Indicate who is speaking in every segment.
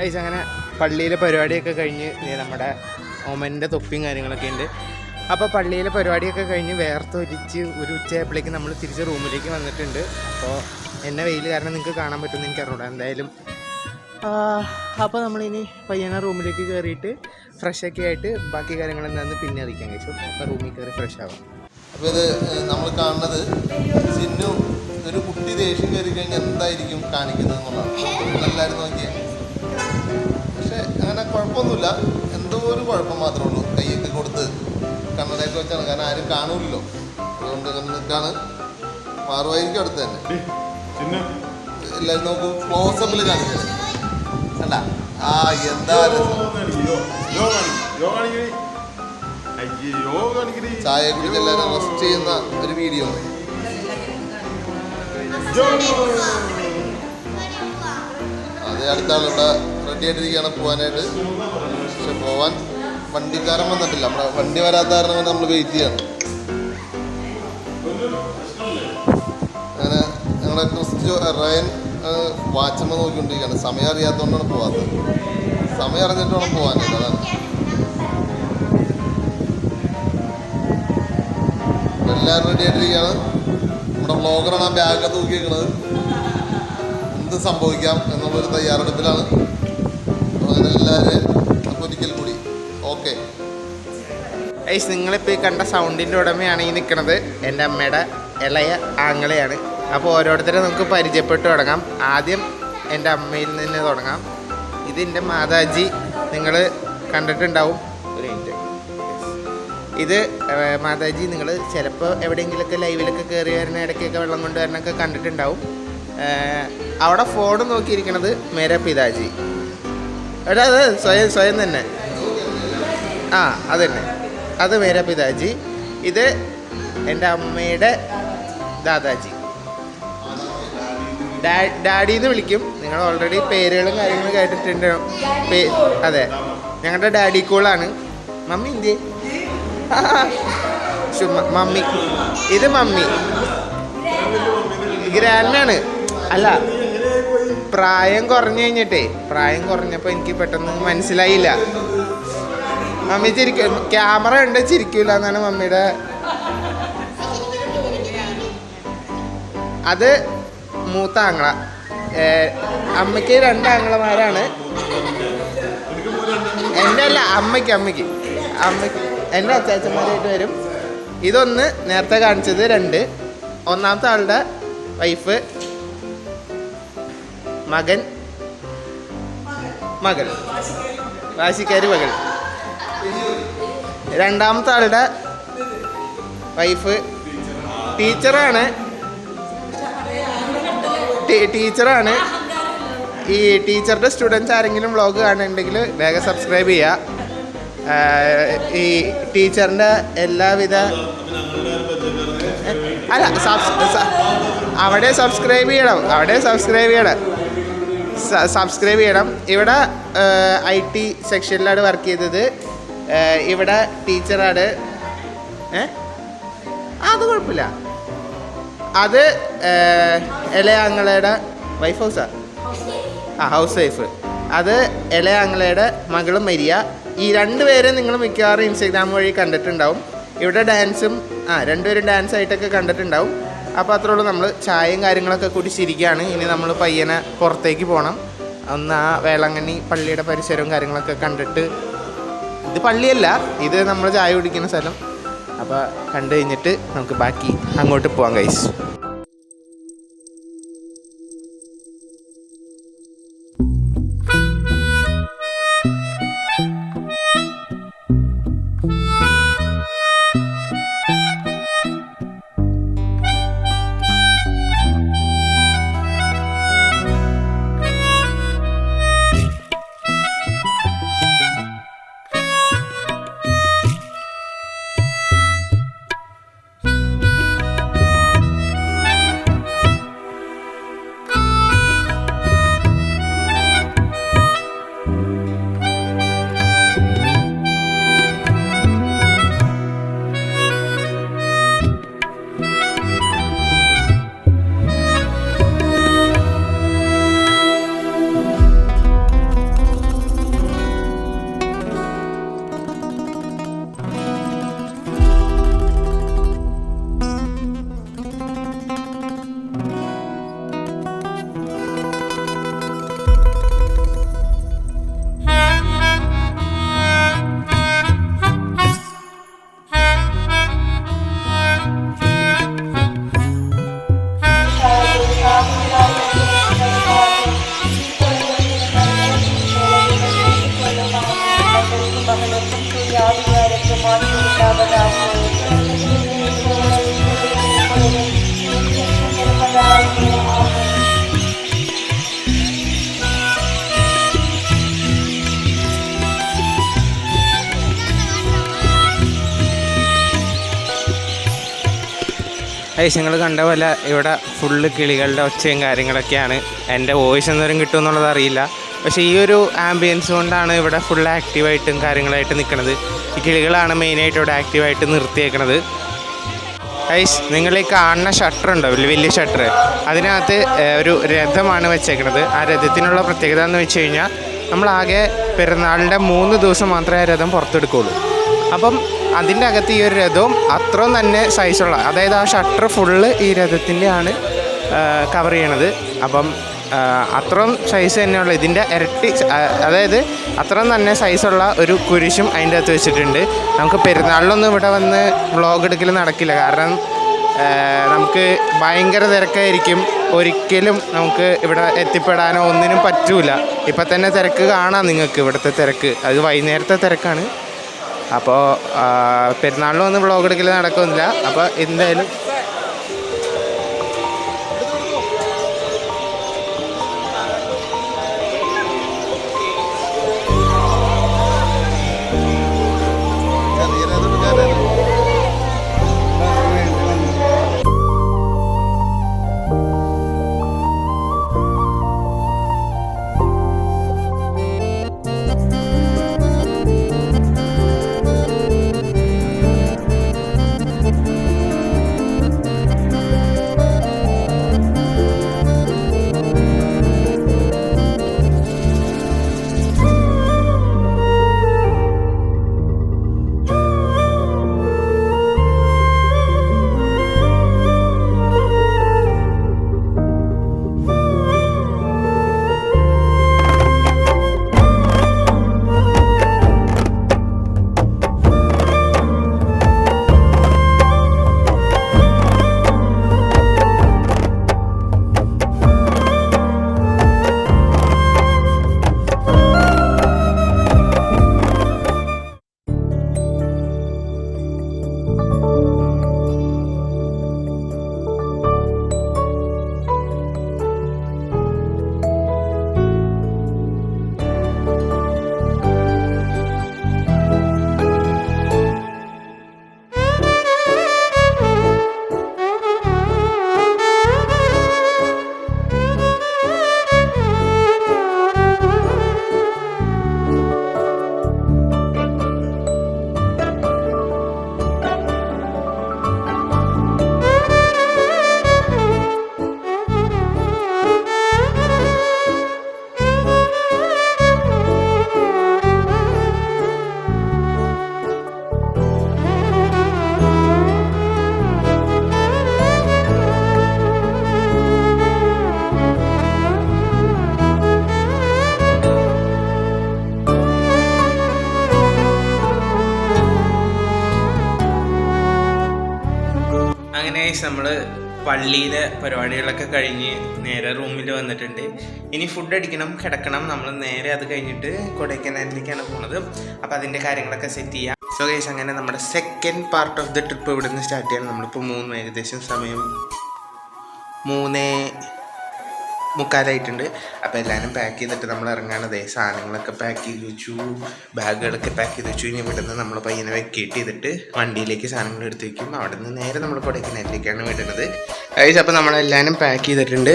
Speaker 1: Ice അങ്ങനെ പള്ളിയിലെ പരിപാടിയൊക്കെ കഴിഞ്ഞ് നമ്മുടെ ഓമൻ്റെ തൊപ്പിയും കാര്യങ്ങളൊക്കെ ഉണ്ട്. അപ്പോൾ പള്ളിയിലെ പരിപാടിയൊക്കെ കഴിഞ്ഞ് വേർത്തൊലിച്ച് ഒരു ഉച്ചയായപ്പോഴേക്ക് നമ്മൾ തിരിച്ച് റൂമിലേക്ക് വന്നിട്ടുണ്ട്. അപ്പോൾ എന്നെ വെയിൽ കാരണം നിങ്ങൾക്ക് കാണാൻ പറ്റുമെന്ന് എനിക്ക് അറിഞ്ഞൂടാ. എന്തായാലും അപ്പോൾ നമ്മളിനി പയ്യനെ റൂമിലേക്ക് കയറിയിട്ട് ഫ്രഷൊക്കെ ആയിട്ട് ബാക്കി കാര്യങ്ങൾ എന്താണെന്ന് പിന്നെ അറിയിക്കാൻ കഴിച്ചു. അപ്പോൾ റൂമിൽ കയറി ഫ്രഷ് ആവാം.
Speaker 2: അപ്പോൾ ഇത് നമ്മൾ കാണുന്നത് ചിന്നു ഒരു കുട്ടി ദേഷ്യം കയറി കഴിഞ്ഞാൽ എന്തായിരിക്കും കാണിക്കുന്നത് എന്നുള്ളതാണ്. എല്ലാവരും നോക്കിയാൽ പക്ഷെ അങ്ങനെ കുഴപ്പമൊന്നുമില്ല, എന്തോ ഒരു കുഴപ്പം മാത്രമേ ഉള്ളൂ. കൈയൊക്കെ കൊടുത്ത് കണ്ണടയൊക്കെ വെച്ചാണ്, കാരണം ആരും കാണൂല്ലോ. അതുകൊണ്ട് അങ്ങനെ നിൽക്കാണ്. മാറുമായിരിക്കും അടുത്ത് തന്നെ. എല്ലാവരും നോക്കൂ, ക്ലോസപ്പിൽ കാണിച്ചത് കണ്ടാ. എന്താ ചായ കുടിച്ച് എല്ലാവരും റെസ്റ്റ് ചെയ്യുന്ന ഒരു വീഡിയോ. അതേ അടുത്ത ആളിവിടെ റെഡി ആയിട്ടിരിക്കുകയാണ് പോകാനായിട്ട്. പക്ഷെ പോവാൻ വണ്ടിക്കാരൻ വന്നിട്ടില്ല. നമ്മുടെ വണ്ടി വരാത്ത കാരണം നമ്മൾ വെയിറ്റ് ചെയ്യണം. അങ്ങനെ ഞങ്ങളുടെ ക്രിസ്റ്റോ റയൻ വാച്ചമ്മ നോക്കിക്കൊണ്ടിരിക്കുകയാണ്. സമയം അറിയാത്തതുകൊണ്ടാണ് പോവാത്തത്. സമയം അറിഞ്ഞിട്ട് വേണം പോകാനായിട്ട്. അതാണ് എല്ലാവരും റെഡി ആയിട്ടിരിക്കുകയാണ്. നമ്മുടെ വ്ളോഗറാണ് ആ ബാഗൊക്കെ തൂക്കിയിരിക്കുന്നത്. എന്ത് സംഭവിക്കാം എന്നുള്ളൊരു തയ്യാറെടുപ്പിലാണ്. അങ്ങനെ എല്ലാവരും അപ്പോൾ ഒരിക്കൽ കൂടി ഓക്കെ.
Speaker 1: ഐസ് നിങ്ങളിപ്പോൾ ഈ കണ്ട സൗണ്ടിൻ്റെ ഉടമയാണ് ഈ നിൽക്കുന്നത്. എൻ്റെ അമ്മയുടെ ഇളയ ആങ്ങളെയാണ്. അപ്പോൾ ഓരോരുത്തരെ നമുക്ക് പരിചയപ്പെട്ട് തുടങ്ങാം. ആദ്യം എൻ്റെ അമ്മയിൽ നിന്ന് തുടങ്ങാം. ഇതിൻ്റെ മാതാജി നിങ്ങൾ കണ്ടിട്ടുണ്ടാവും. ഒരു മിനിറ്റ്. ഇത് മാതാജി നിങ്ങൾ ചിലപ്പോൾ എവിടെയെങ്കിലുമൊക്കെ ലൈവിലൊക്കെ കയറി വരുന്ന ഇടയ്ക്കൊക്കെ വെള്ളം കൊണ്ടുവരണൊക്കെ കണ്ടിട്ടുണ്ടാവും. അവിടെ ഫോൺ നോക്കിയിരിക്കണത് മേരെ പിതാജി. എടാ അത് സ്വയം തന്നെ. അത് തന്നെ, അത് മേരെ പിതാജി. ഇത് എൻ്റെ അമ്മയുടെ ദാദാജി, ഡാഡിന്ന് വിളിക്കും. നിങ്ങൾ ഓൾറെഡി പേരുകളും കാര്യങ്ങളും കേട്ടിട്ടുണ്ട്. അതെ, ഞങ്ങളുടെ ഡാഡി കൂളാണ്. Mummy India mummy. ഇത് മമ്മി ഗ്രാൻഡാണ്. അല്ല, പ്രായം കുറഞ്ഞപ്പോൾ എനിക്ക് പെട്ടെന്ന് മനസ്സിലായില്ല. മമ്മി ചിരിക്കും, ക്യാമറ ഉണ്ട് ചിരിക്കൂല എന്നാണ് മമ്മിയുടെ. അത് മൂത്ത ആങ്ങള. അമ്മയ്ക്ക് 2 ആങ്ങളമാരാണ്. എൻ്റെ അല്ല, അമ്മയ്ക്ക് എൻ്റെ അച്ചാച്ചന്മാരായിട്ട് വരും. ഇതൊന്ന് നേരത്തെ കാണിച്ചത് 2. ഒന്നാമത്തെ ആളുടെ വൈഫ്, മകൻ, വാശിക്കാരി മകൾ. രണ്ടാമത്തെ ആളുടെ വൈഫ് ടീച്ചറാണ്. ഈ ടീച്ചറുടെ സ്റ്റുഡൻസ് ആരെങ്കിലും വ്ളോഗ് കാണുന്നുണ്ടെങ്കിൽ വേഗം സബ്സ്ക്രൈബ് ചെയ്യുക. ഈ ടീച്ചറിൻ്റെ എല്ലാവിധ അല്ല അവിടെ സബ്സ്ക്രൈബ് ചെയ്യണം. ഇവിടെ IT സെക്ഷനിലാണ് വർക്ക് ചെയ്തത്. ഇവിടെ ടീച്ചറാണ്. അത് കുഴപ്പമില്ല. അത് ഇളയ ആങ്ങളയുടെ വൈഫ് ഹൗസ് വൈഫ്. അത് ഇളയ ആങ്ങളയുടെ മകളും മരിയ. ഈ 2 പേരെ നിങ്ങൾ മിക്കവാറും ഇൻസ്റ്റാഗ്രാം വഴി കണ്ടിട്ടുണ്ടാവും. ഇവിടെ ഡാൻസും 2 പേരും ഡാൻസ് ആയിട്ടൊക്കെ കണ്ടിട്ടുണ്ടാവും. അപ്പോൾ അത്രേ ഉള്ളൂ. നമ്മൾ ചായയും കാര്യങ്ങളൊക്കെ കുടിച്ചിരിക്കുകയാണ്. ഇനി നമ്മൾ പയ്യനെ പുറത്തേക്ക് പോകണം. ഒന്ന് വേളാങ്കണ്ണി പള്ളിയുടെ പരിസരവും കാര്യങ്ങളൊക്കെ കണ്ടിട്ട്, ഇത് പള്ളിയല്ല, ഇത് നമ്മൾ ചായ കുടിക്കുന്ന സ്ഥലം. അപ്പോൾ കണ്ടു കഴിഞ്ഞിട്ട് നമുക്ക് ബാക്കി അങ്ങോട്ട് പോകാം ഗൈസ്. നിങ്ങൾ കണ്ട പോലെ ഇവിടെ ഫുള്ള് കിളികളുടെ ഒച്ചയും കാര്യങ്ങളൊക്കെയാണ്. എൻ്റെ വോയിസ് എന്തോരം കിട്ടുമെന്നുള്ളത് അറിയില്ല. പക്ഷേ ഈ ഒരു ആംബിയൻസ് കൊണ്ടാണ് ഇവിടെ ഫുൾ ആക്റ്റീവായിട്ടും കാര്യങ്ങളായിട്ട് നിൽക്കുന്നത്. ഈ കിളികളാണ് മെയിനായിട്ട് ഇവിടെ ആക്റ്റീവായിട്ട് നിർത്തിയേക്കണത്. നിങ്ങൾ ഈ കാണുന്ന ഷട്ടർ ഉണ്ടോ, വലിയ ഷട്ടർ, അതിനകത്ത് ഒരു രഥമാണ് വെച്ചേക്കുന്നത്. ആ രഥത്തിനുള്ള പ്രത്യേകത എന്ന് വെച്ച് കഴിഞ്ഞാൽ നമ്മളാകെ പെരുന്നാളിൻ്റെ 3 ദിവസം മാത്രമേ ആ രഥം പുറത്തെടുക്കുകയുള്ളൂ. അപ്പം അതിൻ്റെ അകത്ത് ഈ ഒരു രഥവും അത്രയും തന്നെ സൈസുള്ള, അതായത് ആ ഷട്ടർ ഫുള്ള് ഈ രഥത്തിൻ്റെ ആണ് കവർ ചെയ്യണത്. അപ്പം അത്രയും സൈസ് തന്നെയുള്ള ഇതിൻ്റെ ഇരട്ടി, അതായത് അത്രയും തന്നെ സൈസുള്ള ഒരു കുരിശും അതിൻ്റെ അകത്ത് വെച്ചിട്ടുണ്ട്. നമുക്ക് പെരുന്നാളിലൊന്നും ഇവിടെ വന്ന് വ്ളോഗ് എടുക്കൽ നടക്കില്ല, കാരണം നമുക്ക് ഭയങ്കര തിരക്കായിരിക്കും. ഒരിക്കലും നമുക്ക് ഇവിടെ എത്തിപ്പെടാനോ ഒന്നിനും പറ്റൂല. ഇപ്പം തന്നെ തിരക്ക് കാണാം നിങ്ങൾക്ക്, ഇവിടുത്തെ തിരക്ക് അത് വൈകുന്നേരത്തെ തിരക്കാണ്. അപ്പോൾ പെരുന്നാളിൽ വന്ന് വ്ളോഗ് എടുക്കൽ നടക്കുന്നില്ല. അപ്പോൾ എന്തായാലും നമ്മൾ പള്ളിയിലെ പരിപാടികളൊക്കെ കഴിഞ്ഞ് നേരെ റൂമിൽ വന്നിട്ടുണ്ട്. ഇനി ഫുഡ് അടിക്കണം, കിടക്കണം. നമ്മൾ നേരെ അത് കഴിഞ്ഞിട്ട് കൊടൈക്കനാലിലേക്കാണ് പോകുന്നത്. അപ്പോൾ അതിൻ്റെ കാര്യങ്ങളൊക്കെ സെറ്റ് ചെയ്യാം. സോ ഗൈസ്, അങ്ങനെ നമ്മുടെ second part of the trip ഇവിടെ നിന്ന് സ്റ്റാർട്ട് ചെയ്യണം. നമ്മളിപ്പോൾ ഏകദേശം സമയം 3:45. അപ്പോൾ എല്ലാവരും പാക്ക് ചെയ്തിട്ട് നമ്മൾ ഇറങ്ങാണതേ. സാധനങ്ങളൊക്കെ പാക്ക് ചെയ്ത് വെച്ചു, ബാഗുകളൊക്കെ പാക്ക് ചെയ്ത് വെച്ചു. ഇനി ഇവിടെ നിന്ന് നമ്മൾ പയ്യനെ വെക്കേറ്റ് ചെയ്തിട്ട് വണ്ടിയിലേക്ക് സാധനങ്ങൾ എടുത്ത് വയ്ക്കും. അവിടെ നിന്ന് നേരെ നമ്മൾ കൊടൈക്കനാലിലേക്കാണ് വിടുന്നത്. ഗൈസ്, അപ്പോൾ നമ്മളെല്ലാവരും പാക്ക് ചെയ്തിട്ടുണ്ട്,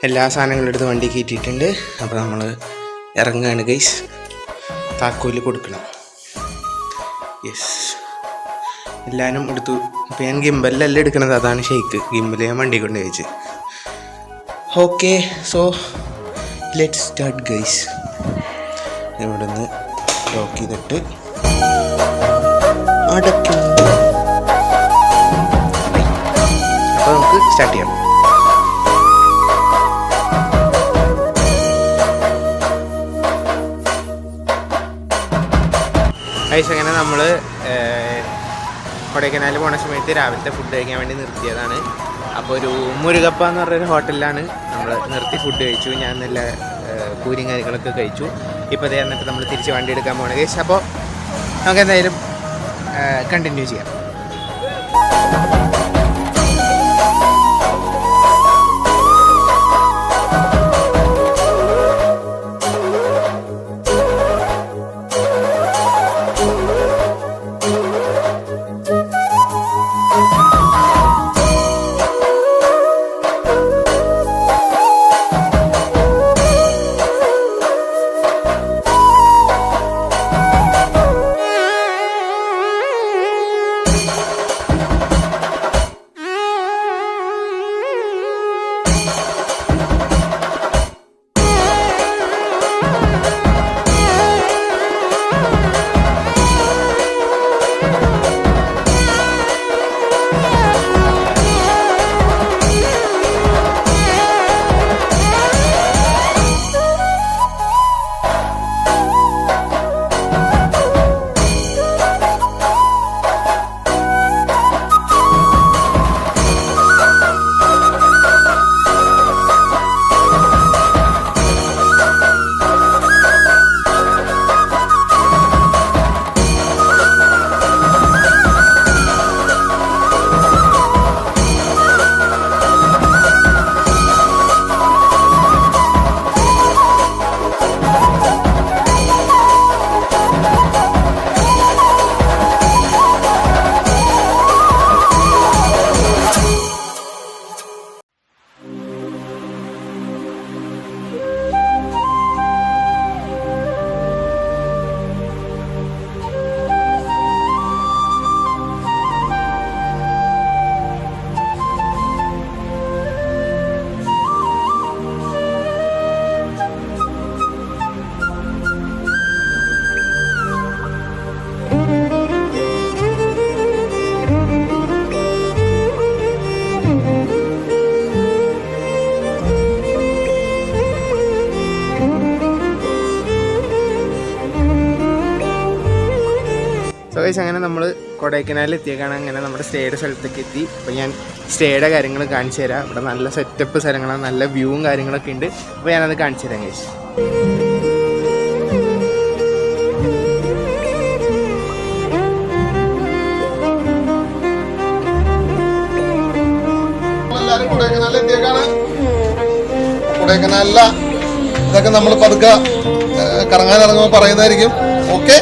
Speaker 1: എല്ലാ സാധനങ്ങളും എടുത്ത് വണ്ടി കയറ്റിയിട്ടുണ്ട്. അപ്പോൾ നമ്മൾ ഇറങ്ങുകയാണ് ഗൈസ്. താക്കോല് കൊടുക്കണം. യെസ്, എല്ലാവരും എടുത്തു. അപ്പോൾ ഞാൻ ഗിംബലിലല്ല എടുക്കണത്, അതാണ് ഷെയ്ക്ക്. ഗിംബൽ ഞാൻ വണ്ടി കൊണ്ട് വെച്ച്. Okay, so let's start guys. ഇവിടെ നിന്ന് ലോക്ക് ചെയ്തിട്ട് അടയ്ക്കും. അപ്പോൾ നമുക്ക് സ്റ്റാർട്ട് ചെയ്യാം. ഗൈസ്, അങ്ങനെ നമ്മൾ കൊടൈക്കനാൽ പോണ സമയത്ത് രാവിലത്തെ ഫുഡ് കഴിക്കാൻ വേണ്ടി നിർത്തിയതാണ്. അപ്പോൾ ഒരു മുരുകപ്പ എന്ന് പറഞ്ഞൊരു ഹോട്ടലിലാണ് നമ്മൾ നിർത്തി ഫുഡ് കഴിച്ചു. ഞാൻ നല്ല പൂരിയും കാര്യങ്ങളൊക്കെ കഴിച്ചു. ഇപ്പോൾ അതേ എന്നിട്ട് നമ്മൾ തിരിച്ച് വണ്ടി എടുക്കാൻ പോകണം ഗൈസ്. അപ്പോൾ നമുക്ക് എന്തായാലും കണ്ടിന്യൂ ചെയ്യാം. ഗൈസ് അങ്ങനെ നമ്മൾ കൊടൈക്കനാലിൽ എത്തിയേക്കാണ്. അങ്ങനെ നമ്മുടെ സ്റ്റേയുടെ സ്ഥലത്തേക്ക് എത്തി. അപ്പോൾ ഞാൻ സ്റ്റേയുടെ കാര്യങ്ങൾ കാണിച്ചു തരാം. ഇവിടെ നല്ല സെറ്റപ്പ് സ്ഥലങ്ങളാണ്, നല്ല വ്യൂവും കാര്യങ്ങളൊക്കെ ഉണ്ട്. അപ്പോൾ ഞാനത് കാണിച്ചു തരാം ഗൈസ്.
Speaker 2: കൊടൈക്കനാലില ഇതൊക്കെ നമ്മൾ പതുക്കെ കറങ്ങാൻ ഇറങ്ങുമ്പോൾ പറയുന്നതായിരിക്കും. ഓക്കെ.